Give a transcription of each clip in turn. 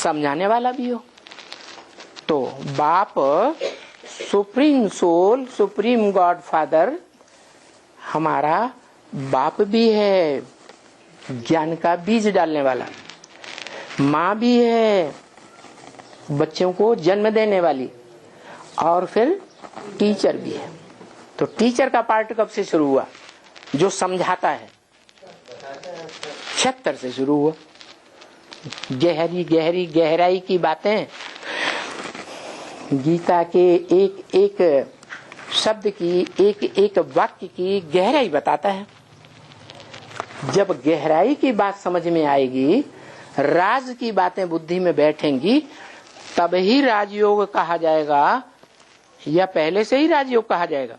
समझाने वाला भी हो। तो बाप supreme soul, supreme God father हमारा बाप भी है, ज्ञान का बीज डालने वाला। माँ भी है, बच्चों को जन्म देने वाली, और फिर टीचर भी है। तो टीचर का पार्ट कब से शुरू हुआ? जो समझाता है, 76 से शुरू हुआ। गहरी गहरी गहराई की बातें गीता के एक एक शब्द की, एक एक वाक्य की गहराई बताता है। जब गहराई की बात समझ में आएगी, राज की बातें बुद्धि में बैठेंगी, तब ही राजयोग कहा जाएगा, या पहले से ही राजयोग कहा जाएगा?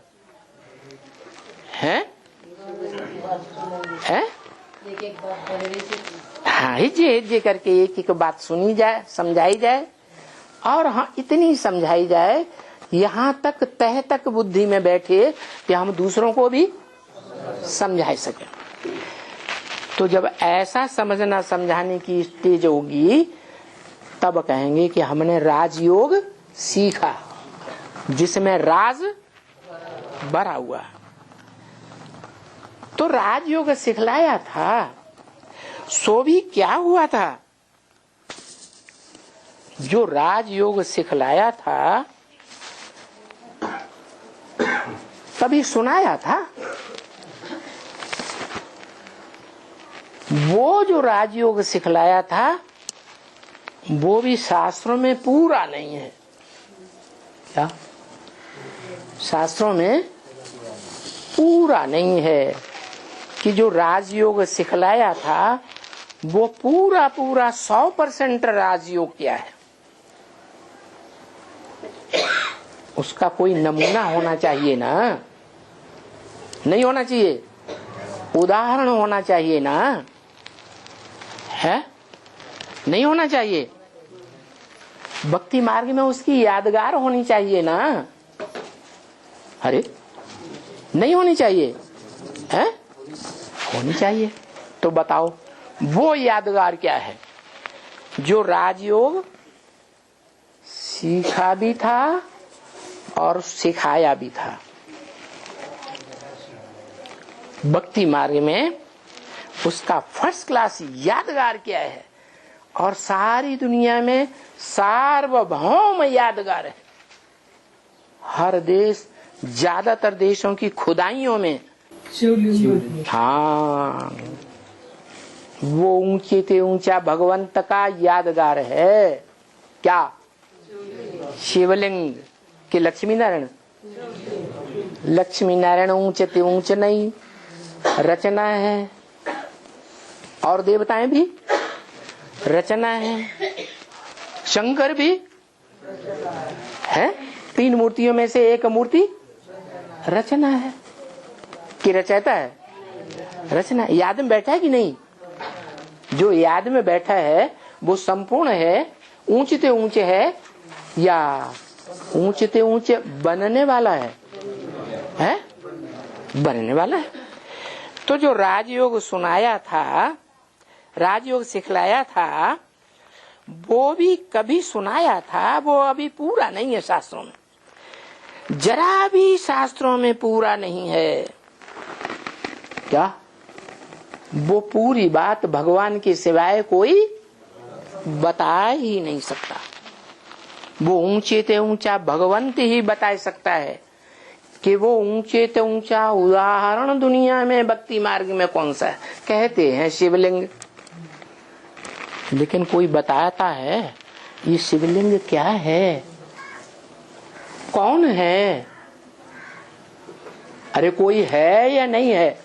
हैं? हैं? हाँ, हिज्जे करके एक एक बात सुनी जाए, समझाई जाए, और हाँ इतनी समझाई जाए यहाँ तक तह तक बुद्धि में बैठे कि हम दूसरों को भी समझा सके। तो जब ऐसा समझना समझाने की स्टेज होगी, तब कहेंगे कि हमने राजयोग सीखा, जिसमें राज भरा हुआ। तो राजयोग सिखलाया था, सो भी क्या हुआ था? जो राजयोग सिखलाया था तभी सुनाया था। वो जो राजयोग सिखलाया था वो भी शास्त्रों में पूरा नहीं है। क्या? शास्त्रों में पूरा नहीं है कि जो राजयोग सिखलाया था वो पूरा पूरा 100% राजयोग क्या है। उसका कोई नमूना होना चाहिए ना, नहीं होना चाहिए? उदाहरण होना चाहिए ना, है? नहीं होना चाहिए? भक्ति मार्ग में उसकी यादगार होनी चाहिए ना। अरे नहीं होनी चाहिए? है? होनी चाहिए। तो बताओ वो यादगार क्या है? जो राजयोग सीखा भी था और सिखाया भी था। भक्ति मार्ग में उसका फर्स्ट क्लास यादगार क्या है, और सारी दुनिया में सार्वभौम यादगार है। हर देश, ज्यादातर देशों की खुदाइयों में हाँ, वो ऊंचे से ऊंचा भगवंत का यादगार है। क्या? शिवलिंग कि लक्ष्मी नारायण? लक्ष्मी नारायण ऊंचे ते ऊंचे नहीं, रचना है। और देवताएं भी रचना है, शंकर भी है। 3 मूर्तियों में से एक मूर्ति रचना है कि रचयिता है? रचना। याद में बैठा है कि नहीं? जो याद में बैठा है वो संपूर्ण है, ऊंचे से ऊंचे है, या ऊंचे से ऊंचे बनने वाला है? हैं? बनने वाला है। तो जो राजयोग सुनाया था, राजयोग सिखलाया था, वो भी कभी सुनाया था, वो अभी पूरा नहीं है शास्त्रों में। जरा भी शास्त्रों में पूरा नहीं है। क्या? वो पूरी बात भगवान के सिवाय कोई बता ही नहीं सकता। वो ऊंचे से ऊंचा भगवंत ही बता सकता है कि वो ऊंचे से ऊंचा उदाहरण दुनिया में भक्ति मार्ग में कौन सा है। कहते हैं शिवलिंग, लेकिन कोई बताता है ये शिवलिंग क्या है, कौन है? अरे कोई है या नहीं है?